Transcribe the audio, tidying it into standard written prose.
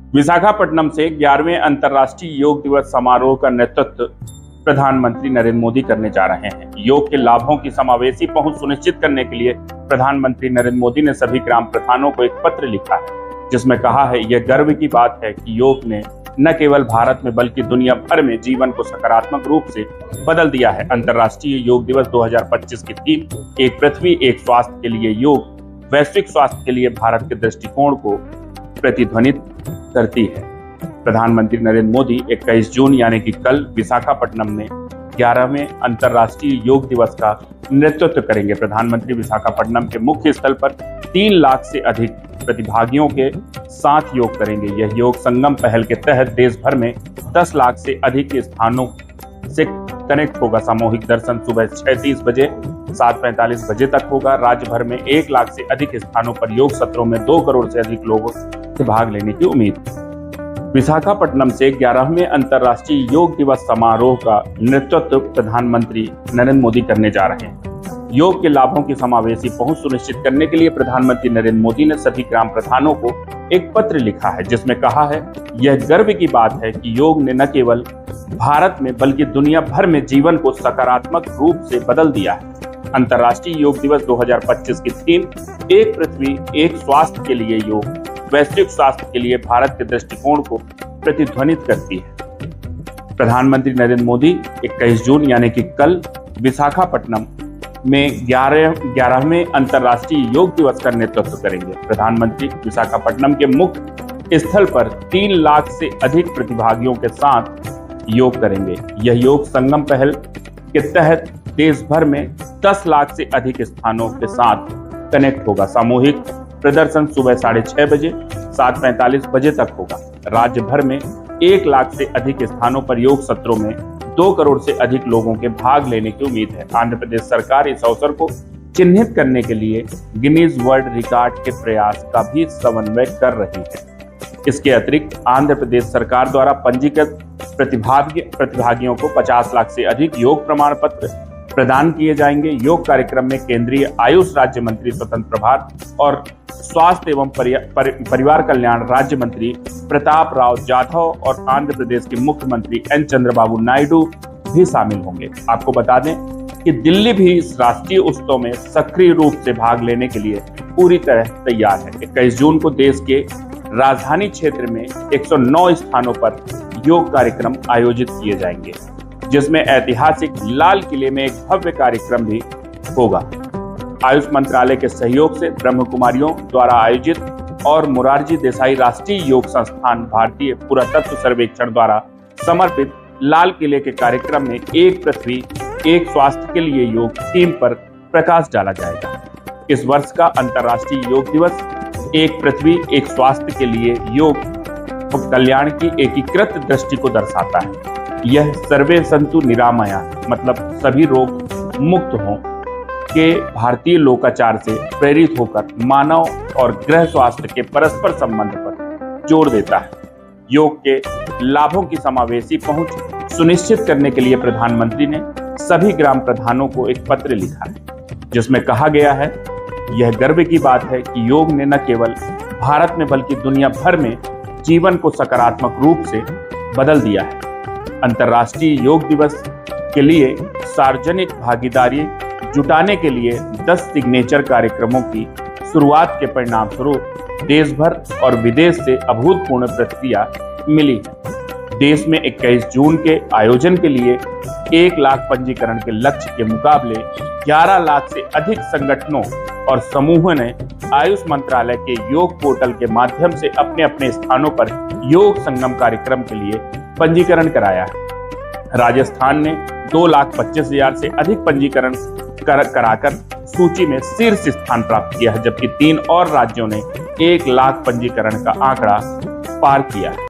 विशाखापट्टनम से 11वें अंतर्राष्ट्रीय योग दिवस समारोह का नेतृत्व प्रधानमंत्री नरेंद्र मोदी करने जा रहे हैं। योग के लाभों की समावेशी पहुंच सुनिश्चित करने के लिए प्रधानमंत्री नरेंद्र मोदी ने सभी ग्राम प्रधानों को एक पत्र लिखा है, जिसमें कहा है यह गर्व की बात है कि योग ने न केवल भारत में बल्कि दुनिया भर में जीवन को सकारात्मक रूप से बदल दिया है। अंतर्राष्ट्रीय योग दिवस 2025 की थीम एक पृथ्वी एक स्वास्थ्य के लिए योग वैश्विक स्वास्थ्य के लिए भारत के दृष्टिकोण को प्रतिध्वनित करती है। प्रधानमंत्री नरेंद्र मोदी 21 जून यानी कि कल विशाखापट्टनम में 11वें अंतर्राष्ट्रीय योग दिवस का नेतृत्व करेंगे। प्रधानमंत्री विशाखापट्टनम के मुख्य स्थल पर 3 लाख से अधिक प्रतिभागियों के साथ योग करेंगे। यह योग संगम पहल के तहत देश भर में 10 लाख से अधिक स्थानों से कनेक्ट होगा। सामूहिक दर्शन सुबह 6:30 बजे 7:45 बजे तक होगा। राज्य भर में 1 लाख से अधिक स्थानों पर योग सत्रों में 2 करोड़ से अधिक लोगों से भाग लेने की उम्मीद। विशाखापट्टनम से 11वें अंतर्राष्ट्रीय योग दिवस समारोह का नेतृत्व प्रधानमंत्री नरेंद्र मोदी करने जा रहे हैं। योग के लाभों की समावेशी पहुंच सुनिश्चित करने के लिए प्रधानमंत्री नरेंद्र मोदी ने सभी ग्राम प्रधानों को एक पत्र लिखा है, जिसमें कहा है यह गर्व की बात है कि योग ने न केवल भारत में बल्कि दुनिया भर में जीवन को सकारात्मक रूप से बदल दिया है। अंतर्राष्ट्रीय योग दिवस 2025 की थीम एक पृथ्वी एक स्वास्थ्य के लिए योग वैश्विक स्वास्थ्य के लिए भारत के दृष्टिकोण को प्रतिध्वनित करती है। प्रधानमंत्री नरेंद्र मोदी 21 जून यानी कि कल विशाखापट्टनम में 11वें अंतर्राष्ट्रीय योग दिवस का नेतृत्व करेंगे। प्रधानमंत्री विशाखापट्टनम के मुख्य स्थल पर 3 लाख से अधिक प्रतिभागियों के साथ योग करेंगे। यह योग संगम पहल के तहत देश भर में 10 लाख से अधिक स्थानों के साथ कनेक्ट होगा। सामूहिक प्रदर्शन सुबह 6:30 बजे 7:45 बजे तक होगा। राज्य भर में 1 लाख से अधिक स्थानों पर योग सत्रों में 2 करोड़ से अधिक लोगों के भाग लेने की उम्मीद है। आंध्र प्रदेश सरकार इस अवसर को चिन्हित करने के लिए गिनीज वर्ल्ड रिकॉर्ड के प्रयास का भी समन्वय कर रही है। इसके अतिरिक्त आंध्र प्रदेश सरकार द्वारा पंजीकृत प्रतिभागियों को 50 लाख से अधिक योग प्रमाण पत्र प्रदान किए जाएंगे। योग कार्यक्रम में केंद्रीय आयुष राज्य मंत्री स्वतंत्र प्रभार और स्वास्थ्य एवं परिवार कल्याण राज्य मंत्री प्रताप राव जाधव और आंध्र प्रदेश के मुख्यमंत्री एन चंद्रबाबू नायडू भी शामिल होंगे। आपको बता दें कि दिल्ली भी इस राष्ट्रीय उत्सव में सक्रिय रूप से भाग लेने के लिए पूरी तरह तैयार है। 21 जून को देश के राजधानी क्षेत्र में 109 स्थानों पर योग कार्यक्रम आयोजित किए जाएंगे, जिसमें ऐतिहासिक लाल किले में एक भव्य कार्यक्रम भी होगा। आयुष मंत्रालय के सहयोग से ब्रह्म कुमारियों द्वारा आयोजित और मोरारजी देसाई राष्ट्रीय योग संस्थान भारतीय पुरातत्व सर्वेक्षण द्वारा समर्पित लाल किले के कार्यक्रम में एक पृथ्वी एक स्वास्थ्य के लिए योग थीम पर प्रकाश डाला जाएगा। इस वर्ष का अंतर्राष्ट्रीय योग दिवस एक पृथ्वी एक स्वास्थ्य के लिए योग और कल्याण की एकीकृत दृष्टि को दर्शाता है। यह सर्वे संतु निरामया मतलब सभी रोग मुक्त हों के भारतीय लोकाचार से प्रेरित होकर मानव और ग्रह स्वास्थ्य के परस्पर संबंध पर जोर देता है। योग के लाभों की समावेशी पहुंच सुनिश्चित करने के लिए प्रधानमंत्री ने सभी ग्राम प्रधानों को एक पत्र लिखा है, जिसमें कहा गया है यह गर्व की बात है कि योग ने न केवल भारत में बल्कि दुनिया भर में जीवन को सकारात्मक रूप से बदल दिया है। अंतर्राष्ट्रीय योग दिवस के लिए सार्वजनिक भागीदारी जुटाने के लिए 10 सिग्नेचर कार्यक्रमों की शुरुआत के परिणाम स्वरूप देश भर और विदेश से अभूतपूर्व प्रतिक्रिया मिली है। देश में 21 जून के आयोजन के लिए 1 लाख पंजीकरण के लक्ष्य के मुकाबले 11 लाख से अधिक संगठनों और समूहों ने आयुष मंत्रालय के योग पोर्टल के माध्यम से अपने अपने स्थानों पर योग संगम कार्यक्रम के लिए पंजीकरण कराया है। राजस्थान ने 2,25,000 से अधिक पंजीकरण कराकर सूची में शीर्ष स्थान प्राप्त किया है, जबकि 3 और राज्यों ने 1 लाख पंजीकरण का आंकड़ा पार किया है।